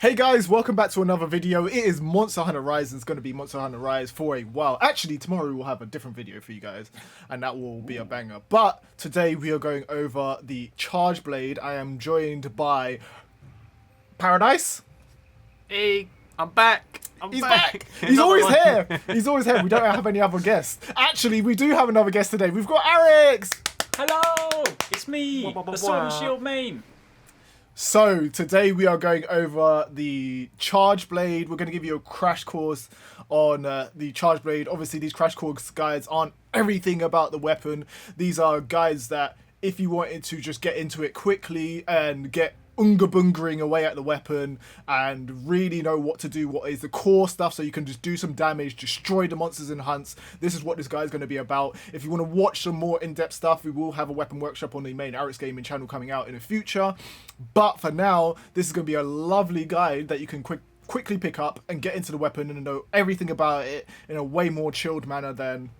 Hey guys, welcome back to another video. It is Monster Hunter Rise and it's going to be Monster Hunter Rise for a while. Actually, tomorrow we will have a different video for you guys and that will be a banger. But today we are going over the Charge Blade. I am joined by Paradise. Hey, I'm back. He's back. He's always here. He's always here. We don't have any other guests. Actually, we do have another guest today. We've got Alex. Hello, it's me, the Sword and Shield main. So today we are going over the Charge Blade. We're going to give you a crash course on the Charge Blade. Obviously, these crash course guides aren't everything about the weapon. These are guides that if you wanted to just get into it quickly and get unga-bungering away at the weapon and really know what to do, what is the core stuff, so you can just do some damage, destroy the monsters in hunts. This is what this guy is going to be about. If you want to watch some more in-depth stuff, we will have a weapon workshop on the main Alex Gaming channel coming out in the future. But for now, this is going to be a lovely guide that you can quickly pick up and get into the weapon and know everything about it in a way more chilled manner than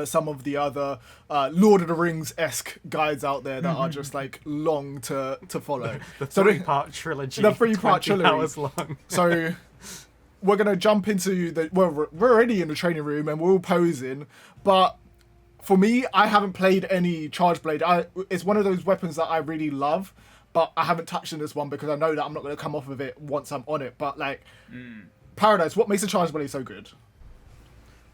some of the other Lord of the Rings-esque guides out there that are just like long to follow. The three-part trilogy. The three-part trilogy. Hours long. So we're going to jump into the... Well, we're already in the training room and we're all posing. But for me, I haven't played any Charge Blade. It's one of those weapons that I really love. But I haven't touched on this one because I know that I'm not going to come off of it once I'm on it. But like, Paradise, what makes the Charge Blade so good?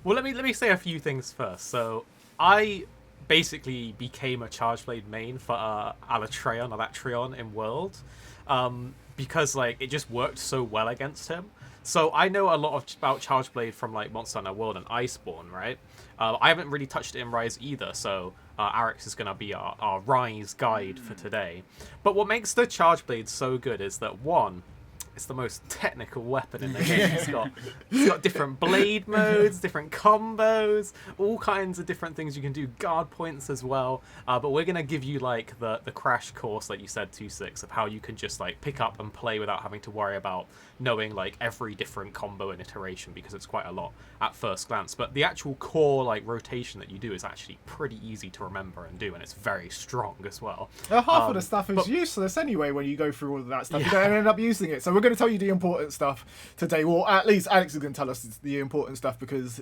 Well, let me say a few things first. So, I basically became a Charge Blade main for Alatreon in World, because like it just worked so well against him. So I know a lot about Charge Blade from like Monster Hunter World and Iceborne, right? I haven't really touched it in Rise either, so Arix is going to be our Rise guide for today. But what makes the Charge Blade so good is that, one, it's the most technical weapon in the game. It's got different blade modes, different combos, all kinds of different things you can do, guard points as well. But we're going to give you like the crash course, like you said, 2.6, of how you can just like pick up and play without having to worry about knowing like every different combo and iteration, because it's quite a lot at first glance. But the actual core like rotation that you do is actually pretty easy to remember and do, and it's very strong as well. Half of the stuff is useless anyway when you go through all of that stuff. Yeah. You don't end up using it. So we're going to tell you the important stuff today. Well, at least Alex is going to tell us the important stuff because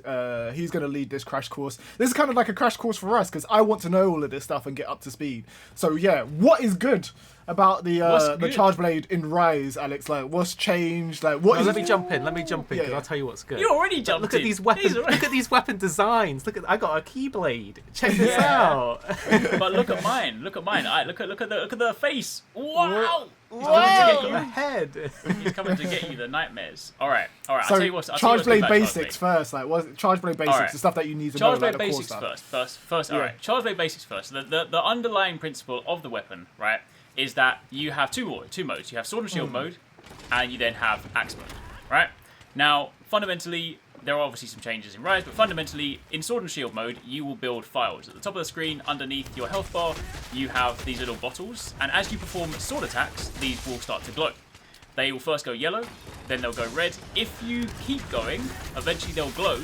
he's going to lead this crash course. This is kind of like a crash course for us because I want to know all of this stuff and get up to speed. So yeah, what is good about the Charge Blade in Rise, Alex? Like, what's changed? Like, what? Let me jump in because I'll tell you what's good. You already jumped. Look at these weapons. Look at these weapon designs. I got a Keyblade. Check this out. But look at mine. Look at the face. Wow. He's coming to get you the head. He's coming to get you the nightmares. All right. So I'll tell you what's Charge Blade basics first. Like, what Charge Blade basics? Right. The stuff that you need to know. Charge Blade like, basics first. Yeah. All right. Charge Blade basics first. The underlying principle of the weapon, right, is that you have two modes. You have Sword and Shield mode, and you then have Axe mode, right? Now, fundamentally, there are obviously some changes in Rise, but fundamentally, in Sword and Shield mode, you will build files. At the top of the screen, underneath your health bar, you have these little bottles, and as you perform sword attacks, these will start to glow. They will first go yellow, then they'll go red. If you keep going, eventually they'll glow,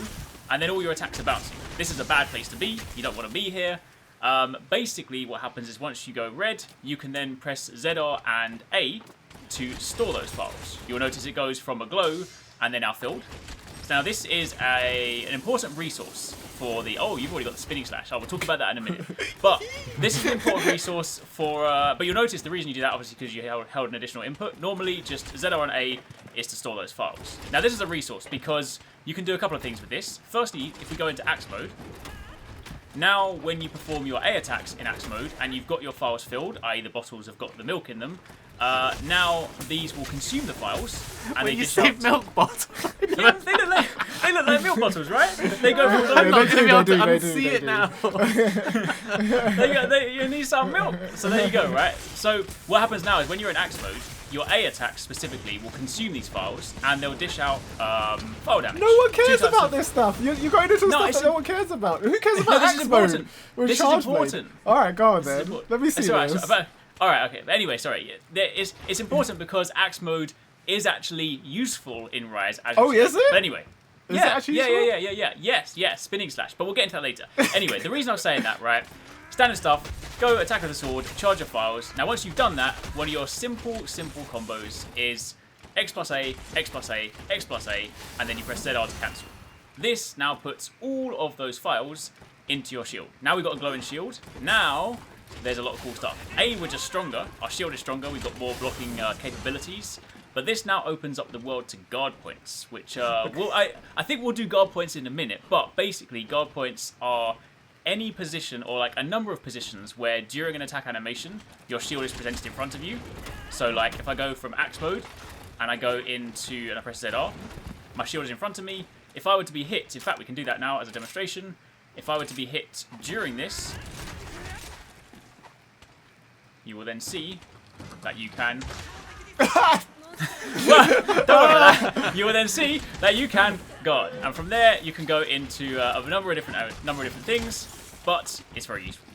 and then all your attacks are bouncing. This is a bad place to be. You don't want to be here. Basically, what happens is once you go red, you can then press ZR and A to store those files. You'll notice it goes from a glow and then are filled. Now, this is an important resource for the... Oh, you've already got the spinning slash. I will talk about that in a minute. But this is an important resource for... but you'll notice the reason you do that, obviously, because you held an additional input. Normally, just ZR and A is to store those files. Now, this is a resource because you can do a couple of things with this. Firstly, if we go into Axe mode, now when you perform your A attacks in Axe mode and you've got your files filled, i.e. the bottles have got the milk in them, now these will consume the files and they discharge. Milk bottles. Yeah, they look like milk bottles, right? They go from I'm not glow. going to be able to unsee it now. You need some milk. So there you go, right? So what happens now is when you're in Axe mode, your A attacks specifically will consume these files and they'll dish out file damage. No one cares about this stuff. You're going into stuff that no one cares about. Who cares about Axe mode? This is important. All right, go on then. Let me see this. All right, okay. But anyway, sorry. It's important because Axe mode is actually useful in Rise. Is it? But anyway. Is it actually useful? Yeah. Yes, spinning slash. But we'll get into that later. Anyway, the reason I'm saying that, right, standard stuff, go attack with the sword, charge your files. Now, once you've done that, one of your simple combos is X plus A, X plus A, X plus A, and then you press ZR to cancel. This now puts all of those files into your shield. Now we've got a glowing shield. Now there's a lot of cool stuff. A, we're just stronger. Our shield is stronger. We've got more blocking capabilities. But this now opens up the world to guard points, which I think we'll do guard points in a minute. But basically, guard points are any position or like a number of positions where during an attack animation, your shield is presented in front of you. So like if I go from axe mode and I go into and I press ZR, my shield is in front of me. If I were to be hit, in fact, we can do that now as a demonstration. If I were to be hit during this, you will then see that you can... Don't worry about that. You will then see that you can guard. And from there, you can go into a number of different things, but it's very useful.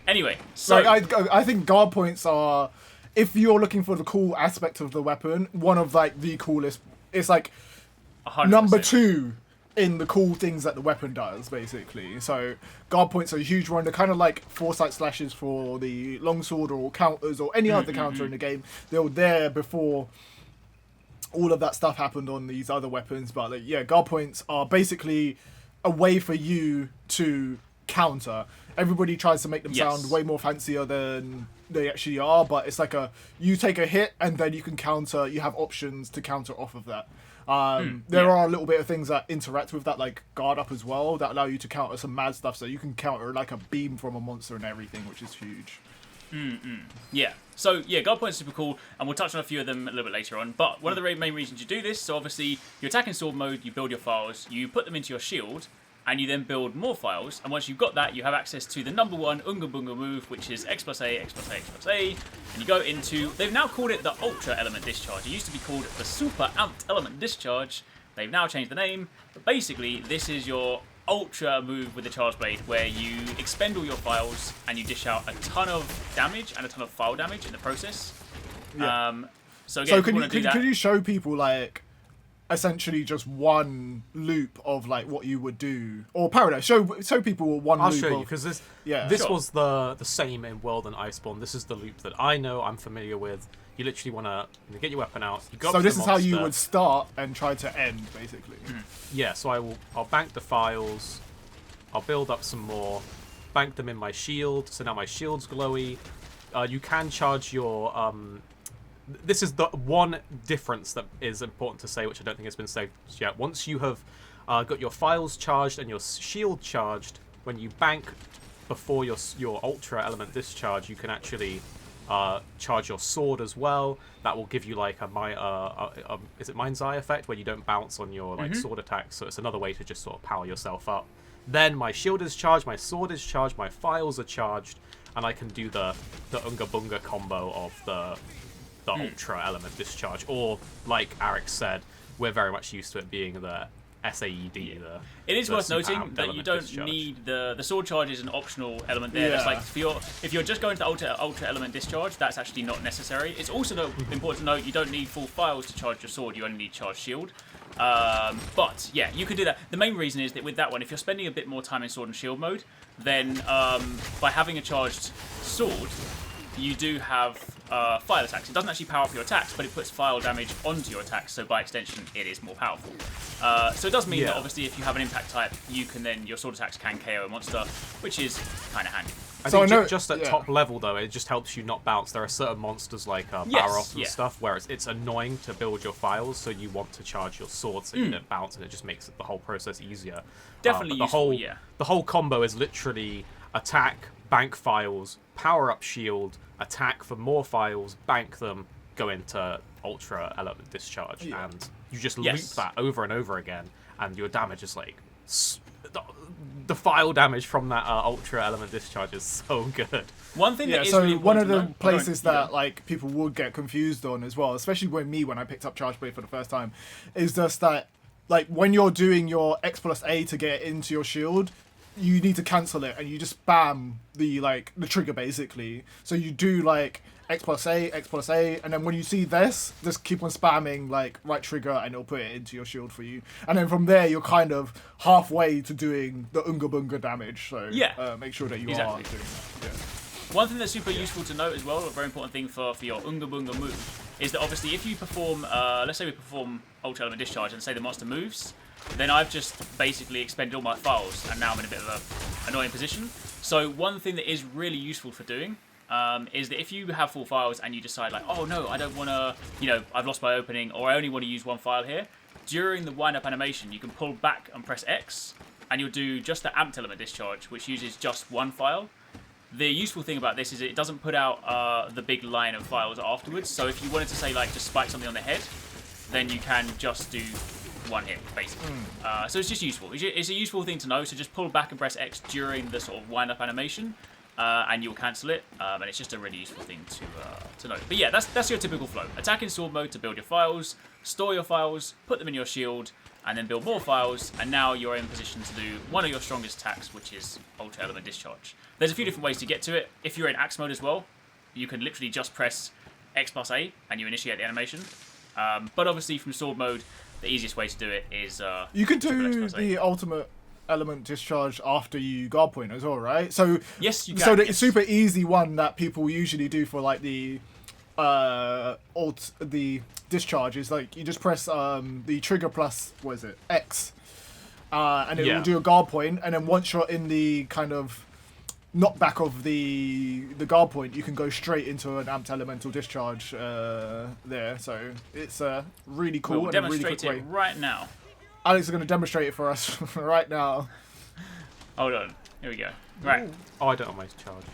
Anyway, so... Like, I think guard points are, if you're looking for the cool aspect of the weapon, one of like the coolest. It's like 100%. number 2 in the cool things that the weapon does, basically. So guard points are a huge one. They're kind of like foresight slashes for the longsword or counters or any other counter in the game. They were there before all of that stuff happened on these other weapons. But like, yeah, guard points are basically a way for you to counter. Everybody tries to make them sound way more fancier than they actually are, but it's like you take a hit and then you can counter. You have options to counter off of that. There are a little bit of things that interact with that, like guard up as well, that allow you to counter some mad stuff. So you can counter like a beam from a monster and everything, which is huge. Yeah. So yeah, guard points are super cool, and we'll touch on a few of them a little bit later on. But one of the main reasons you do this, so obviously you attack in sword mode, you build your files, you put them into your shield, and you then build more files. And once you've got that, you have access to the number 1 Unga Bunga move, which is X plus A, X plus A, X plus A. And you go into... They've now called it the Ultra Element Discharge. It used to be called the Super Amped Element Discharge. They've now changed the name. But basically, this is your Ultra move with the Charge Blade, where you expend all your files and you dish out a ton of damage and a ton of file damage in the process. Yeah. So again, could you show people like essentially just one loop of like what you would do, or Paradise? Show people one I'll loop. show you, because this was the same in World and Iceborne. This is the loop that I know, I'm familiar with. You literally want to get your weapon out. You go so this is how you would start and try to end, basically. Yeah, so I'll bank the files, I'll build up some more, bank them in my shield, so now my shield's glowy. You can charge your... this is the one difference that is important to say, which I don't think has been said yet. Once you have got your files charged and your shield charged, when you bank before your Ultra Element Discharge, you can actually charge your sword as well. That will give you like is it Mind's Eye effect, where you don't bounce on your like sword attacks. So it's another way to just sort of power yourself up. Then my shield is charged, my sword is charged, my files are charged, and I can do the Unga Bunga combo of the Ultra Element Discharge, or like Arik said, we're very much used to it being the SAED. It is worth noting that you don't need the sword charge is an optional element there. That's like if you're just going to the ultra element discharge, that's actually not necessary. It's also important to note you don't need full files to charge your sword. You only need charge shield. But yeah, you could do that. The main reason is that with that one, if you're spending a bit more time in sword and shield mode, then by having a charged sword, you do have file attacks. It doesn't actually power up your attacks, but it puts file damage onto your attacks, so by extension, it is more powerful. So it does mean that obviously if you have an impact type, you can then, your sword attacks can KO a monster, which is kind of handy. I think just at top level, though, it just helps you not bounce. There are certain monsters like Baroth and stuff where it's annoying to build your files, so you want to charge your sword so you don't bounce, and it just makes the whole process easier. Definitely useful, the whole combo is literally attack, bank files, power up shield, attack for more files, bank them, go into Ultra Element Discharge, and you just loop that over and over again, and your damage is like... The file damage from that Ultra Element Discharge is so good. One thing that is so really one of the important places that like people would get confused on as well, especially when I picked up Charge Blade for the first time, is just that like when you're doing your X plus A to get into your shield, you need to cancel it and you just spam the trigger basically. So you do like X plus A, and then when you see this, just keep on spamming like right trigger and it'll put it into your shield for you. And then from there, you're kind of halfway to doing the Unga Bunga damage. So make sure that you are doing that. Yeah. One thing that's super useful to note as well, a very important thing for your Unga Bunga move, is that obviously if you perform, let's say we perform Ultra Element Discharge and say the monster moves, then I've just basically expended all my files and now I'm in a bit of an annoying position. So one thing that is really useful for doing is that if you have full files and you decide like, oh no, I don't want to, I've lost my opening or I only want to use one file here, during the wind up animation you can pull back and press X and you'll do just the Amped Element Discharge, which uses just one file. The useful thing about this is it doesn't put out the big line of files afterwards, so if you wanted to say like just spike something on the head, then you can just do one hit basically. So it's just useful. It's a useful thing to know, so just pull back and press X during the sort of wind up animation and you'll cancel it, and it's just a really useful thing to know. But yeah, that's your typical flow. Attack in sword mode to build your files, store your files, put them in your shield, and then build more files, and now you're in position to do one of your strongest attacks, which is Ultra Element Discharge. There's a few different ways to get to it. If you're in axe mode as well, you can literally just press X plus A and you initiate the animation. But obviously from sword mode, the easiest way to do it is you could do the ultimate element discharge after you guard point as well, right? So yes, you can. So the super easy one that people usually do for like the discharge is like you just press the trigger plus X, and it will do a guard point, and then once you're in the kind of knockback of the guard point, you can go straight into an amped elemental discharge there. So it's really cool. We'll demonstrate it right now. Alex is going to demonstrate it for us right now. Hold on. Here we go. Right. Ooh. Oh, I don't almost charge.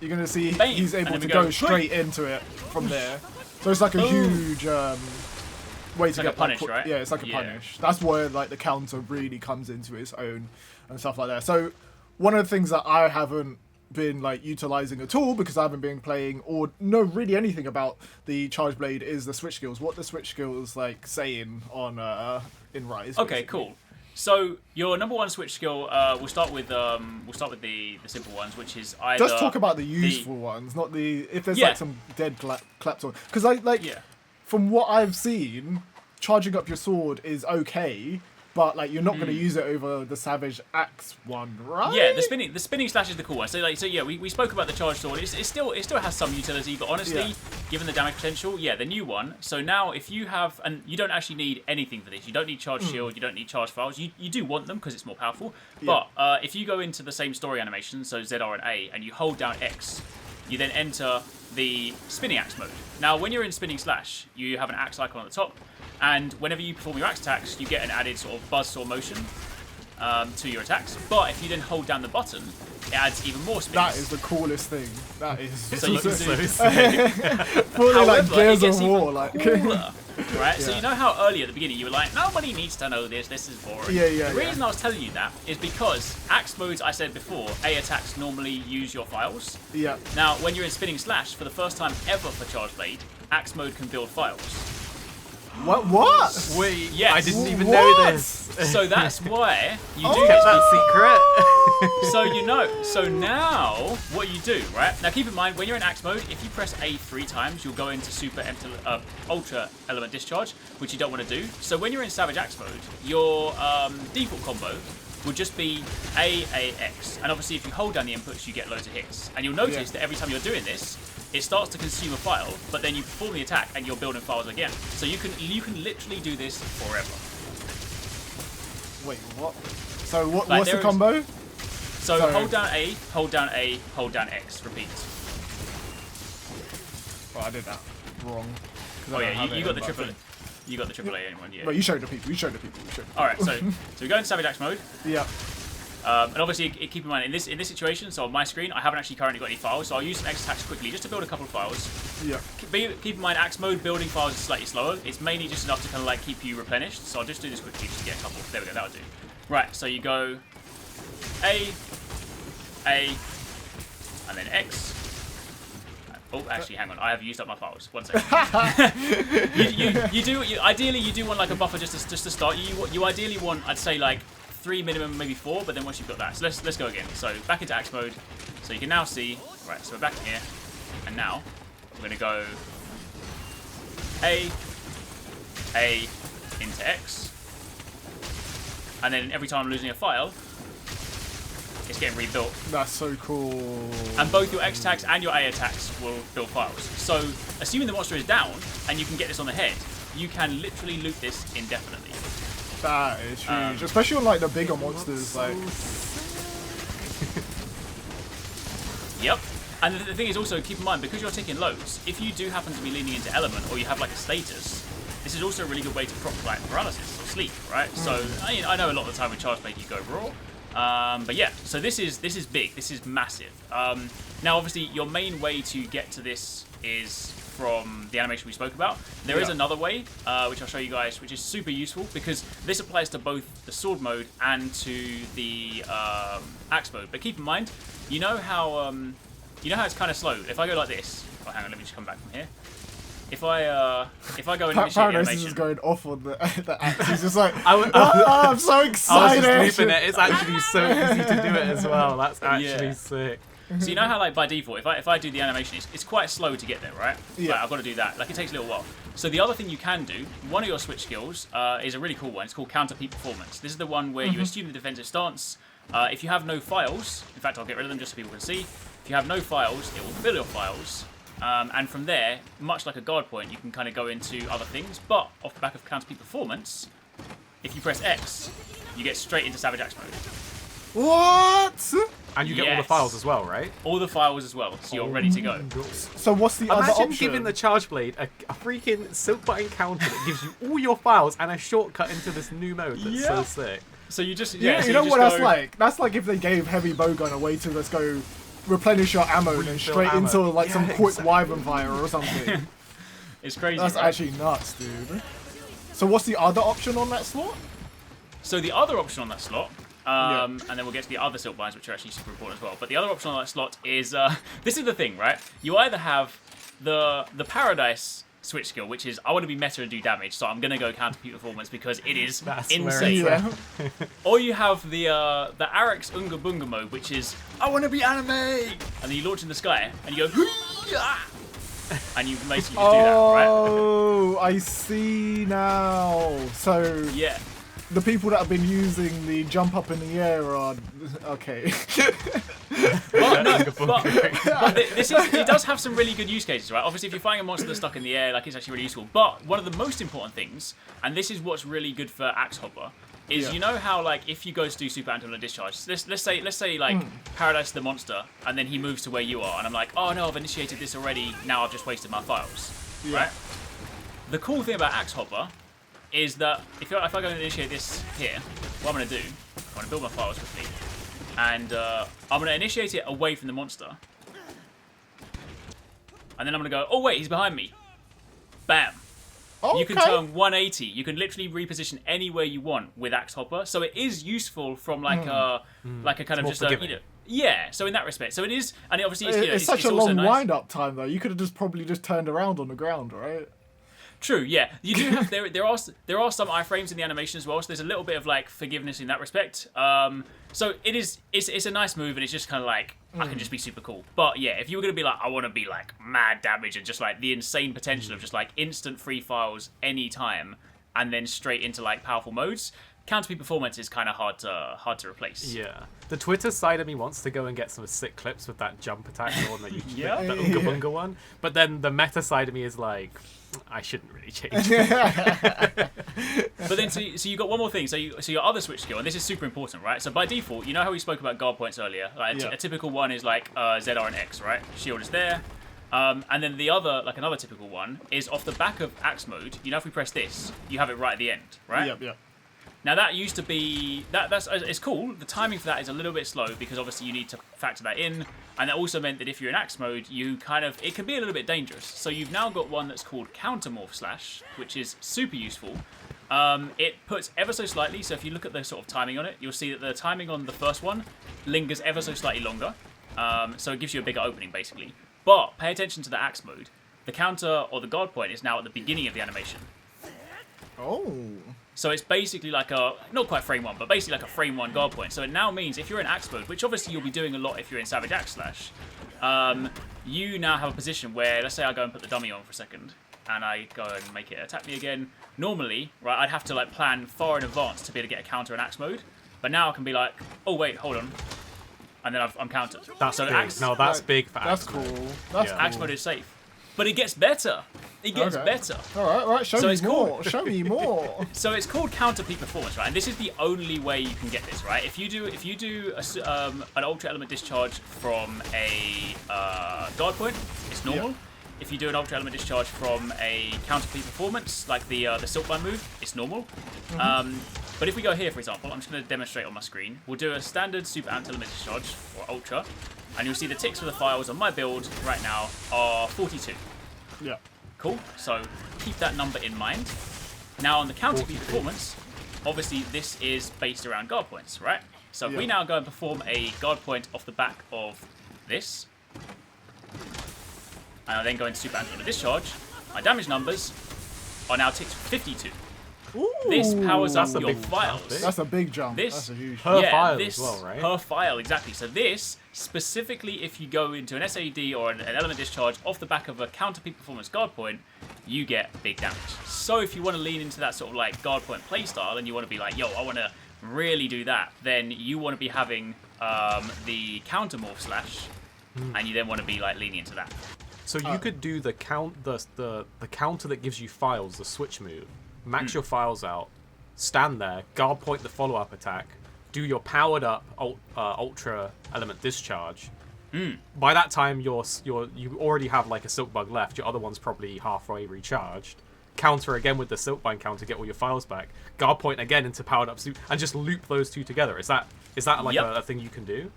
You're going to see Bam. he's able to go straight into it from there. So it's like a huge way to get a punish, right? Yeah, it's like a punish. That's where like the counter really comes into its own and stuff like that. So one of the things that I haven't been like utilizing at all because I haven't been playing or know really anything about the Charge Blade is the switch skills. What the switch skills like saying on in Rise? Okay, cool. So your number one switch skill, we'll start with the simple ones, which is either just talk about the useful ones, not the if there's like some dead claps on, because from what I've seen, charging up your sword is okay. But like you're not going to use it over the Savage Axe one, right? Yeah, the spinning slash is the cool one. So we spoke about the charge sword. It still has some utility, but honestly, given the damage potential, the new one. So now if you have, and you don't actually need anything for this. You don't need charge shield. You don't need charge files. You do want them because it's more powerful. But if you go into the same story animation, so ZR and A, and you hold down X, you then enter the spinning axe mode. Now when you're in spinning slash, you have an axe icon on the top. And whenever you perform your axe attacks, you get an added sort of buzz or motion to your attacks. But if you then hold down the button, it adds even more spins. That is the coolest thing. That is so you can do fully like Gears of War, like. Cooler, right? So you know how earlier at the beginning you were like, nobody needs to know this. This is boring. The reason I was telling you that is because axe modes, I said before, A attacks normally use your files. Yeah. Now when you're in spinning slash, for the first time ever for Charge Blade, axe mode can build files. What? Wait, yes. I didn't even know this. So that's why you do catch that secret. So now what you do, right? Now keep in mind when you're in axe mode, if you press A 3 times, you'll go into Ultra Element Discharge, which you don't want to do. So when you're in Savage Axe mode, your default combo will just be AX, and obviously if you hold down the inputs, you get loads of hits. And you'll notice that every time you're doing this, it starts to consume a file, but then you perform the attack and you're building files again. So you can literally do this forever. Wait, what? So what's the combo? So hold down A, hold down A, hold down X, repeat. Well, I did that wrong. Oh yeah, you got the triple. You got the AAA anyone, yeah. But you showed the people. Alright, so we go into Savage Axe mode. Yeah. And obviously, keep in mind, in this situation, so on my screen, I haven't actually currently got any files, so I'll use some X attacks quickly just to build a couple of files. Yeah. Keep in mind, Axe mode building files is slightly slower. It's mainly just enough to kind of like keep you replenished, so I'll just do this quickly just to get a couple. There we go, that'll do. Right, so you go A, and then X. Oh, actually, hang on. I have used up my files. 1 second. Ideally, you do want like a buffer just to start. You ideally want, I'd say, like 3 minimum, maybe 4. But then once you've got that, so let's go again. So back into axe mode. So you can now see. Right. So we're back in here, and now we're gonna go A into X, and then every time I'm losing a file, it's getting rebuilt. That's so cool. And both your X attacks and your A attacks will build files. So, assuming the monster is down and you can get this on the head, you can literally loot this indefinitely. That is huge, especially on like the bigger monsters. Like, yep. And the thing is also, keep in mind, because you're taking loads, if you do happen to be leaning into element or you have like a status, this is also a really good way to proc like paralysis or sleep, right? So I know a lot of the time with Charge Blade you go raw, but yeah. So this is big. This is massive. Now, obviously, your main way to get to this is from the animation we spoke about. There is another way, which I'll show you guys, which is super useful because this applies to both the sword mode and to the axe mode. But keep in mind, you know how it's kind of slow. If I go like this, oh, hang on, let me just come back from here. If I go and initiate the animation, is just going off on the axe. He's just like, I I'm so excited. was just looping it. It's actually so easy to do it as well. That's actually sick. So you know how, like, by default, if I do the animation, it's quite slow to get there, right? Yeah. Like, I've got to do that. Like, it takes a little while. So the other thing you can do, one of your switch skills, is a really cool one. It's called Counter Peak Performance. This is the one where you assume the defensive stance. If you have no files, in fact, I'll get rid of them just so people can see. If you have no files, it will fill your files. And from there, much like a guard point, you can kind of go into other things. But off the back of Counter Peak Performance, if you press X, you get straight into Savage Axe mode. What? And you get all the files as well, right? All the files as well, so you're ready to go. So what's the other Imagine option? giving the Charge Blade a freaking silk button counter that gives you all your files and a shortcut into this new mode. That's so sick. So you just Yeah, so you know just what that's go- like? That's like if they gave Heavy Bowgun a way to let's go replenish your ammo and then straight ammo. into like Yeah, some quick exactly. wyvern fire or something. It's crazy. That's right? actually nuts, dude. So what's the other option on that slot? So the other option on that slot, and then we'll get to the other silk binds, which are actually super important as well. But the other option on that slot is this is the thing, right? You either have the Paradise switch skill, which is I want to be meta and do damage, so I'm gonna go Counter Peak Performance because it is That's insane. where Yeah. Or you have the Arax Unga Bunga mode, which is I want to be anime, and then you launch in the sky and you go, "Hoo-yah!" and you basically just do that, right? Oh, I see now. So Yeah. the people that have been using the jump up in the air are okay. But no, but it does have some really good use cases, right? Obviously, if you're fighting a monster that's stuck in the air, like, it's actually really useful. But one of the most important things, and this is what's really good for Axe Hopper, is you know how, like, if you go to do Super Untitled Discharge, let's say like Paradise is the monster, and then he moves to where you are, and I'm like, oh no, I've initiated this already. Now I've just wasted my files, right? The cool thing about Axe Hopper is that if I go and initiate this here, what I'm going to do, I'm going to build my files quickly, and I'm going to initiate it away from the monster. And then I'm going to go, oh wait, he's behind me. Bam. Okay. You can turn 180. You can literally reposition anywhere you want with Axe Hopper. So it is useful from like a kind of more just a, forgiving. yeah. So in that respect, so it is, and it obviously It's such a also long nice. wind-up time though. You could have just probably just turned around on the ground, right? True, yeah. You do have there are some iframes in the animation as well, so there's a little bit of like forgiveness in that respect. So it's a nice move, and it's just kind of like I can just be super cool. But yeah, if you were gonna be like I want to be like mad damage and just like the insane potential of just like instant free files anytime, and then straight into like powerful modes, Counter Peak Performance is kind of hard to replace. Yeah. The Twitter side of me wants to go and get some sick clips with that jump attack, the one that you Yeah. the Unga Bunga one. But then the meta side of me is like, I shouldn't really change. But then, so you got one more thing. So your other switch skill, and this is super important, right? So by default, you know how we spoke about guard points earlier? Like a typical one is like ZR and X, right? Shield is there. And then the other, like another typical one, is off the back of Axe mode. You know, if we press this, you have it right at the end, right? Yep. Now that used to be that's it's cool. The timing for that is a little bit slow because obviously you need to factor that in, and that also meant that if you're in Axe mode, it can be a little bit dangerous. So you've now got one that's called Counter Morph Slash, which is super useful. It puts ever so slightly. So if you look at the sort of timing on it, you'll see that the timing on the first one lingers ever so slightly longer. So it gives you a bigger opening basically. But pay attention to the Axe mode. The counter or the guard point is now at the beginning of the animation. Oh. So it's basically like not quite frame one, but basically like a frame one guard point. So it now means if you're in Axe mode, which obviously you'll be doing a lot if you're in Savage Axe Slash, you now have a position where, let's say I go and put the dummy on for a second, and I go and make it attack me again. Normally, right, I'd have to like plan far in advance to be able to get a counter in Axe mode, but now I can be like, oh wait, hold on. and then I'm countered. That's so big. axe, No, that's big for That's axe cool. mode. That's Yeah. cool. axe mode is safe, but it gets better. It gets Okay. better. All right. Show So me it's more. Show me more. So it's called counter peak performance, right? And this is the only way you can get this, right? If you do an ultra element discharge from a guard point, it's normal. Yeah. If you do an ultra element discharge from a counter peak performance, like the Silkbind move, it's normal. But if we go here, for example, I'm just going to demonstrate on my screen. We'll do a standard super anti-element discharge or ultra, and you'll see the ticks for the files on my build right now are 42. Yeah. Cool. So keep that number in mind. Now on the counter peak performance, obviously this is based around guard points, right? So if we Yeah. now go and perform a guard point off the back of this, and I then go into super anti discharge, my damage numbers are now ticked 52. Ooh. This powers up That's a your big jump, files. eh? That's a big jump. This- That's a huge. Per file this, as well, right? Per file, exactly. So this, specifically if you go into an SAD or an element discharge off the back of a counter peak performance guard point, you get big damage. So if you want to lean into that sort of like guard point playstyle and you want to be like, yo, I want to really do that, then you want to be having the counter morph slash, and you then want to be like leaning into that. So you could do the counter that gives you files, the switch move, max your files out, stand there, guard point the follow-up attack, do your powered up ultra element discharge. By that time, you already have like a silk bug left. Your other one's probably halfway recharged. Counter again with the silkbind counter, get all your files back. Guard point again into powered up suit, and just loop those two together. Is that like Yep. a thing you can do?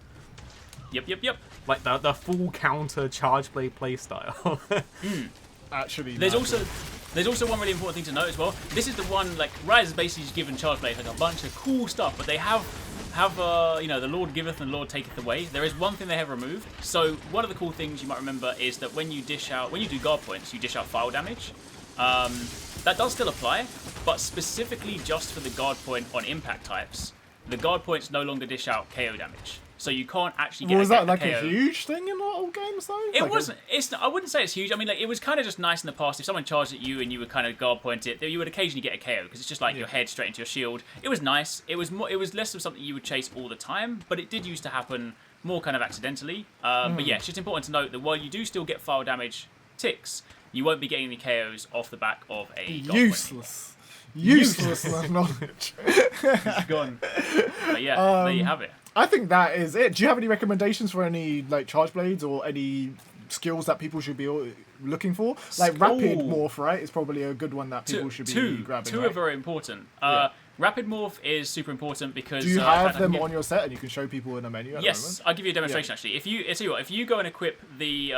Yep. Like the full counter charge blade playstyle. Actually. There's also one really important thing to note as well. This is the one, like, Rise is basically just given Charge Blade like a bunch of cool stuff, but they have the Lord giveth and the Lord taketh away. There is one thing they have removed. So one of the cool things you might remember is that when you do guard points, you dish out file damage. That does still apply, but specifically just for the guard point on impact types, the guard points no longer dish out KO damage. So you can't actually get Was that like KO. a huge thing in old games though? It Like wasn't. I wouldn't say it's huge. I mean, like, it was kind of just nice in the past. If someone charged at you and you would kind of guard point it, you would occasionally get a KO because it's just like your head straight into your shield. It was nice. It was more. It was less of something you would chase all the time, but it did used to happen more kind of accidentally. But yeah, it's just important to note that while you do still get file damage ticks, you won't be getting any KOs off the back of a guard Useless. Useless knowledge. point. Gone. But yeah, there you have it. I think that is it. Do you have any recommendations for any like charge blades or any skills that people should be looking for? Like rapid morph, right? Is probably a good one that people should be grabbing. Two right? are very important. Rapid morph is super important because Do you in fact, have I them can get- on your set and you can show people in the menu? At the Yes, moment? I'll give you a demonstration actually. If you go and equip the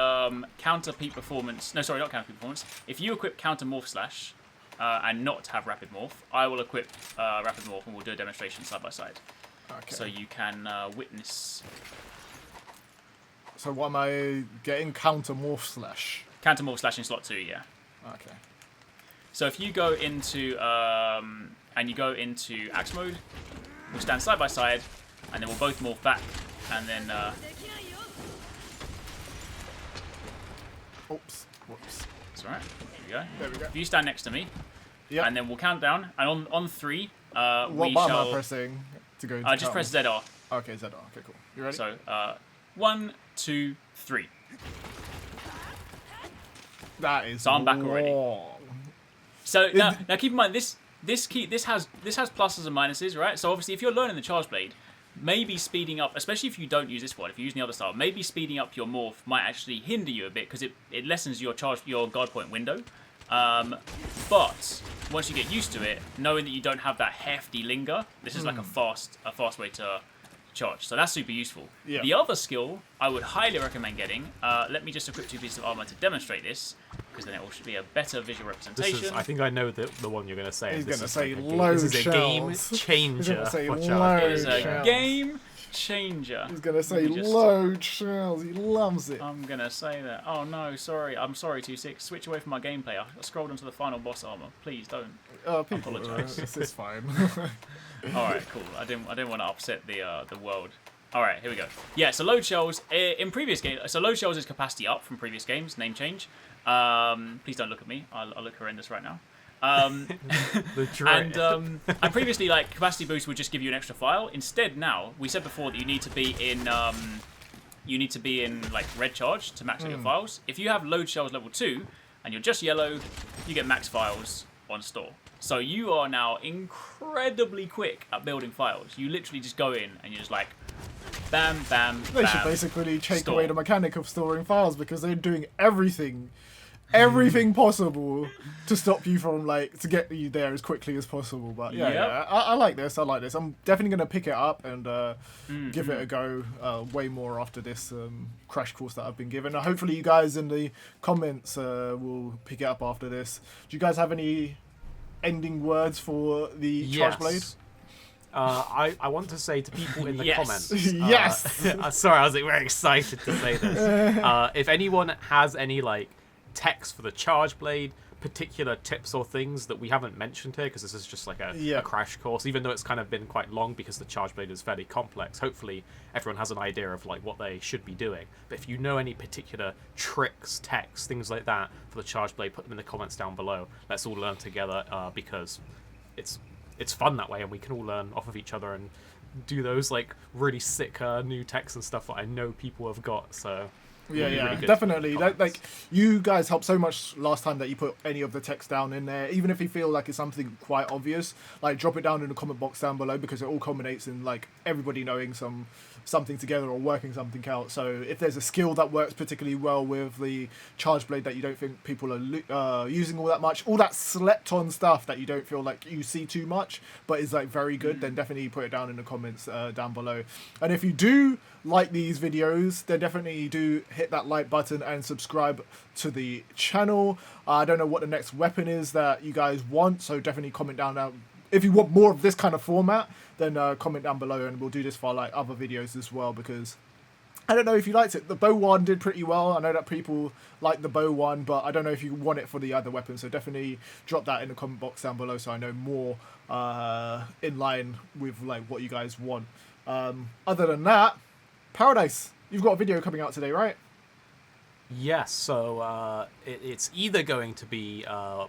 counter peak performance, no, sorry, not counter peak performance. If you equip counter morph slash and not have rapid morph, I will equip rapid morph and we'll do a demonstration side by side, Okay. so you can witness So what am I getting? Counter morph slash. counter morph slash in slot 2. Yeah. Okay. So if you go into and you go into axe mode, we'll stand side by side, and then we'll both morph back, and then Oops. Whoops. it's alright. There we go. There we go. If you stand next to me, Yeah. and then we'll count down, and on 3, What we button am I shall pressing to go into just count? press ZR. Okay, ZR. Okay, cool. You ready? So 1, 2, 3. That is So I'm back already. long. So now keep in mind this has pluses and minuses, right? So obviously if you're learning the charge blade, maybe speeding up, especially if you don't use this one, if you're using the other style, maybe speeding up your morph might actually hinder you a bit because it lessens your guard point window. But once you get used to it, knowing that you don't have that hefty linger, this is like a fast way to charge. So that's super useful. Yeah. The other skill I would highly recommend getting, let me just equip 2 pieces of armor to demonstrate this, because then it will should be a better visual representation. I think I know the one you're going to say. He's This gonna is say like load This is a game shells. changer. He's gonna say for charge. load It is a shells. game changer. He's gonna say Let me just- load shells. He loves it. I'm gonna say that. Oh no, sorry. I'm sorry, 2-6. Switch away from my gameplay. I scrolled onto the final boss armor. Please don't. People, apologise. this is fine. All right, cool. I didn't want to upset the world. All right, here we go. Yeah, so load shells in previous games. So load shells is capacity up from previous games. Name change. Please don't look at me. I'll look horrendous right now. The dread. And previously, like, capacity boost would just give you an extra file. Instead, now we said before that you need to be in like red charge to max out your files. If you have load shells level 2 and you're just yellow, you get max files on store. So you are now incredibly quick at building files. You literally just go in and you're just like, bam, bam, They bam. should basically take store. away the mechanic of storing files because they're doing everything possible to stop you from to get you there as quickly as possible. But yeah, Yep. yeah, I like this. I'm definitely gonna pick it up and give it a go way more after this crash course that I've been given. Hopefully you guys in the comments will pick it up after this. Do you guys have any ending words for the Charge Blade? I want to say to people in the Yes. comments. Yes. Sorry, I was very excited to say this. If anyone has any text for the Charge Blade, particular tips or things that we haven't mentioned here, because this is just like a crash course, even though it's kind of been quite long because the Charge Blade is fairly complex. Hopefully everyone has an idea of what they should be doing. But if you know any particular tricks, texts, things like that for the Charge Blade, put them in the comments down below. Let's all learn together because it's fun that way, and we can all learn off of each other and do those really sick new texts and stuff that I know people have got. So Yeah, really good definitely. comments. You guys helped so much last time that you put any of the text down in there, even if you feel like it's something quite obvious. Drop it down in the comment box down below because it all culminates in everybody knowing something together or working something out. So if there's a skill that works particularly well with the Charge Blade that you don't think people are using all that much, all that slept on stuff that you don't feel like you see too much, but is very good, then definitely put it down in the comments down below. And if you do like these videos, then definitely do hit that like button and subscribe to the channel. I don't know what the next weapon is that you guys want, so definitely comment down. If you want more of this kind of format, then comment down below and we'll do this for other videos as well, because I don't know if you liked it. The bow one did pretty well. I know that people like the bow one, but I don't know if you want it for the other weapons, so definitely drop that in the comment box down below so I know more in line with what you guys want. Other than that, Paradise, you've got a video coming out today, right? Yes, so it's either going to be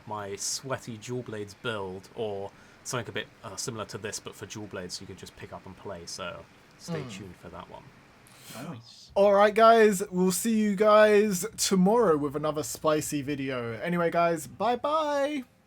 my sweaty Dual Blades build or something a bit similar to this but for Dual Blades, so you can just pick up and play, so stay tuned for that one. Nice. Alright guys, we'll see you guys tomorrow with another spicy video. Anyway guys, bye bye!